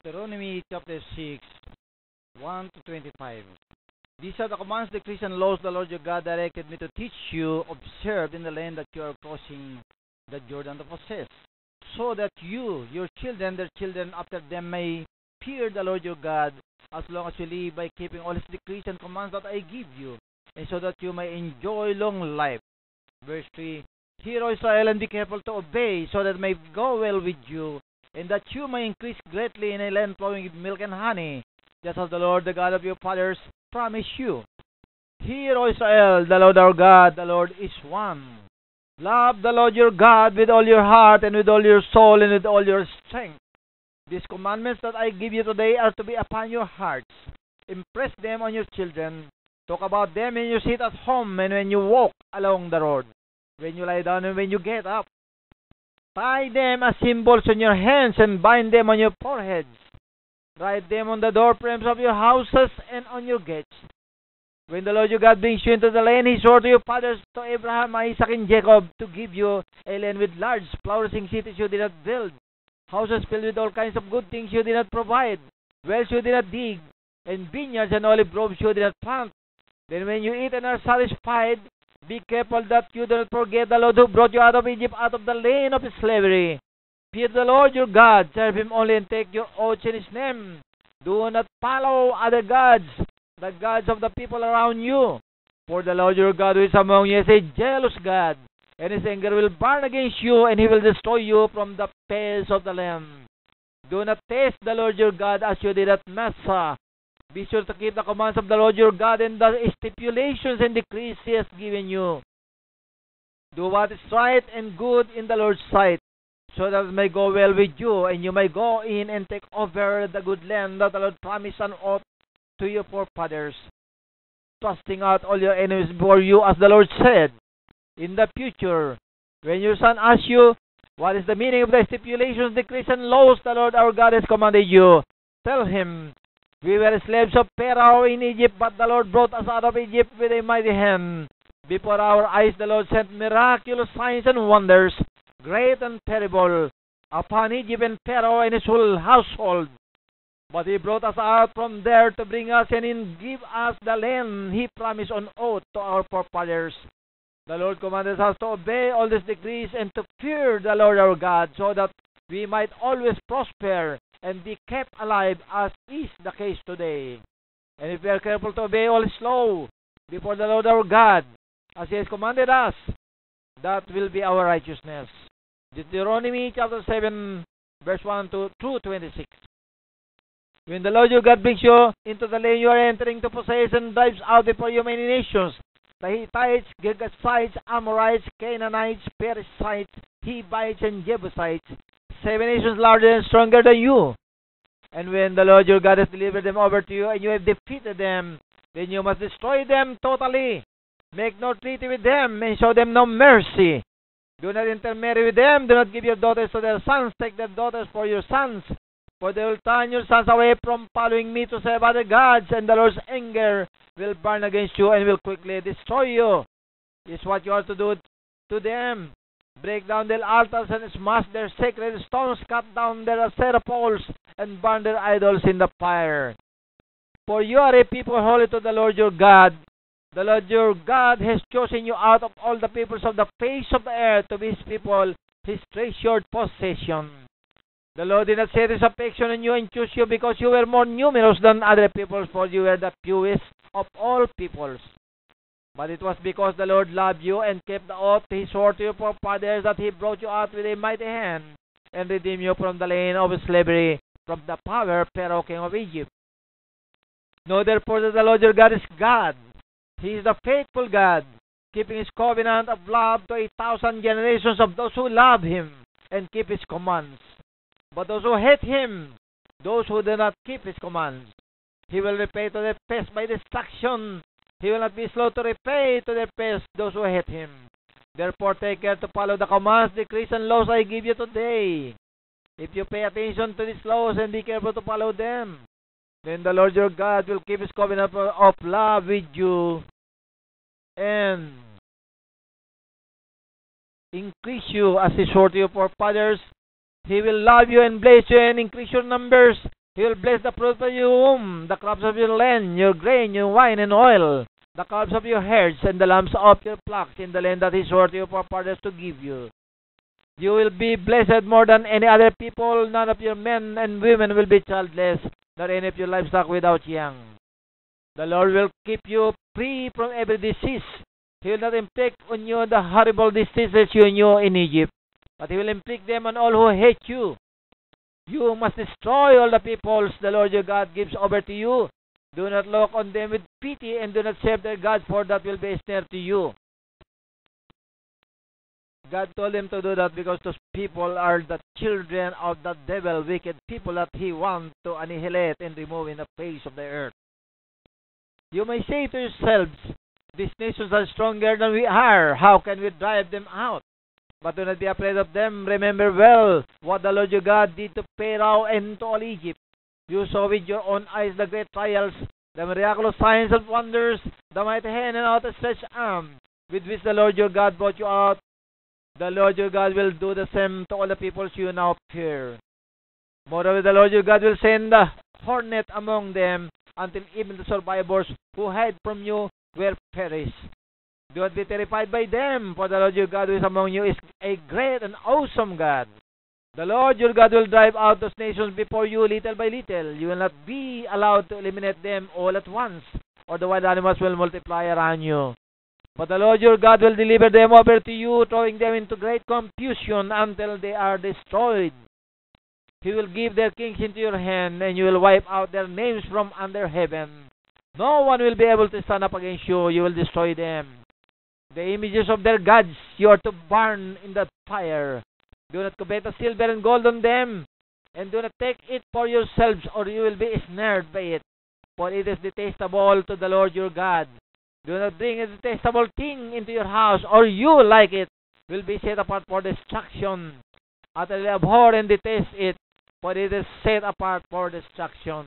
Deuteronomy chapter 6, 1 to 25. These are the commands, decrees, and laws the Lord your God directed me to teach you, observed in the land that you are crossing the Jordan to possess, so that you, your children, their children after them may fear the Lord your God, as long as you live by keeping all his decrees and commands that I give you, and so that you may enjoy long life. Verse 3, Hear, O Israel, and be careful to obey, so that it may go well with you, and that you may increase greatly in a land flowing with milk and honey, just as the Lord, the God of your fathers, promised you. Hear, O Israel, the Lord our God, the Lord is one. Love the Lord your God with all your heart, and with all your soul, and with all your strength. These commandments that I give you today are to be upon your hearts. Impress them on your children. Talk about them when you sit at home and when you walk along the road, when you lie down and when you get up. Tie them as symbols on your hands and bind them on your foreheads. Write them on the door frames of your houses and on your gates. When the Lord your God brings you into the land he swore to your fathers, to Abraham, Isaac, and Jacob, to give you a land with large, flourishing cities you did not build, houses filled with all kinds of good things you did not provide, wells you did not dig, and vineyards and olive groves you did not plant. Then when you eat and are satisfied, be careful that you do not forget the Lord who brought you out of Egypt, out of the land of slavery. Fear the Lord your God, serve him only, and take your oaths in his name. Do not follow other gods, the gods of the people around you. For the Lord your God who is among you is a jealous God, and his anger will burn against you, and he will destroy you from the face of the land. Do not test the Lord your God as you did at Massah. Be sure to keep the commands of the Lord your God and the stipulations and decrees he has given you. Do what is right and good in the Lord's sight, so that it may go well with you, and you may go in and take over the good land that the Lord promised on oath to your forefathers, thrusting out all your enemies before you, as the Lord said. In the future, when your son asks you, what is the meaning of the stipulations, decrees, and laws the Lord our God has commanded you, tell him, we were slaves of Pharaoh in Egypt, but the Lord brought us out of Egypt with a mighty hand. Before our eyes the Lord sent miraculous signs and wonders, great and terrible, upon Egypt and Pharaoh and his whole household. But he brought us out from there to bring us and give us the land he promised on oath to our forefathers. The Lord commanded us to obey all these decrees and to fear the Lord our God, so that we might always prosper and be kept alive, as is the case today. And if we are careful to obey all his law before the Lord our God, as he has commanded us, that will be our righteousness. Deuteronomy chapter 7, verse 1 to through 26. When the Lord your God brings you into the land you are entering to possess, and drives out before you many nations, the Hittites, Girgashites, Amorites, Canaanites, Perizzites, Hivites, and Jebusites, 7 nations larger and stronger than you. And when the Lord your God has delivered them over to you, and you have defeated them, then you must destroy them totally. Make no treaty with them, and show them no mercy. Do not intermarry with them. Do not give your daughters to their sons. Take their daughters for your sons, for they will turn your sons away from following me to serve other gods, and the Lord's anger will burn against you and will quickly destroy you. This is what you are to do to them. Break down their altars and smash their sacred stones, cut down their Asherah poles, and burn their idols in the fire. For you are a people holy to the Lord your God. The Lord your God has chosen you out of all the peoples of the face of the earth to be his people, his treasured possession. The Lord did not set his affection on you and choose you because you were more numerous than other peoples, for you were the fewest of all peoples. But it was because the Lord loved you and kept the oath he swore to your forefathers that he brought you out with a mighty hand and redeemed you from the land of slavery, from the power of Pharaoh, king of Egypt. Know therefore that the Lord your God is God. He is the faithful God, keeping his covenant of love to 1,000 generations of those who love him and keep his commands. But those who hate him, those who do not keep his commands, he will repay to their face by destruction. He will not be slow to repay to their face those who hate him. Therefore take care to follow the commands, decrees, and laws I give you today. If you pay attention to these laws and be careful to follow them, then the Lord your God will keep his covenant of love with you and increase you as he swore to your forefathers. He will love you and bless you and increase your numbers He will bless the fruit of your womb, the crops of your land, your grain, your wine and oil, the calves of your herds, and the lambs of your flocks in the land that He swore to your forefathers to give you. You will be blessed more than any other people. None of your men and women will be childless, nor any of your livestock without young. The Lord will keep you free from every disease. He will not inflict on you the horrible diseases you knew in Egypt, but He will inflict them on all who hate you. You must destroy all the peoples the Lord your God gives over to you. Do not look on them with pity, and do not serve their gods, for that will be a snare to you. God told them to do that because those people are the children of the devil, wicked people that He wants to annihilate and remove in the face of the earth. You may say to yourselves, these nations are stronger than we are. How can we drive them out? But do not be afraid of them. Remember well what the Lord your God did to Pharaoh and to all Egypt. You saw with your own eyes the great trials, the miraculous signs and wonders, the mighty hand and outstretched arm with which the Lord your God brought you out. The Lord your God will do the same to all the peoples you now fear. Moreover, the Lord your God will send a hornet among them until even the survivors who hide from you will perish. Do not be terrified by them, for the Lord your God who is among you is a great and awesome God. The Lord your God will drive out those nations before you little by little. You will not be allowed to eliminate them all at once, or the wild animals will multiply around you. But the Lord your God will deliver them over to you, throwing them into great confusion until they are destroyed. He will give their kings into your hand, and you will wipe out their names from under heaven. No one will be able to stand up against you. You will destroy them. The images of their gods you are to burn in the fire. Do not covet the silver and gold on them, and do not take it for yourselves, or you will be snared by it. For it is detestable to the Lord your God. Do not bring a detestable thing into your house, or you, like it, will be set apart for destruction. Utterly abhor and detest it, for it is set apart for destruction.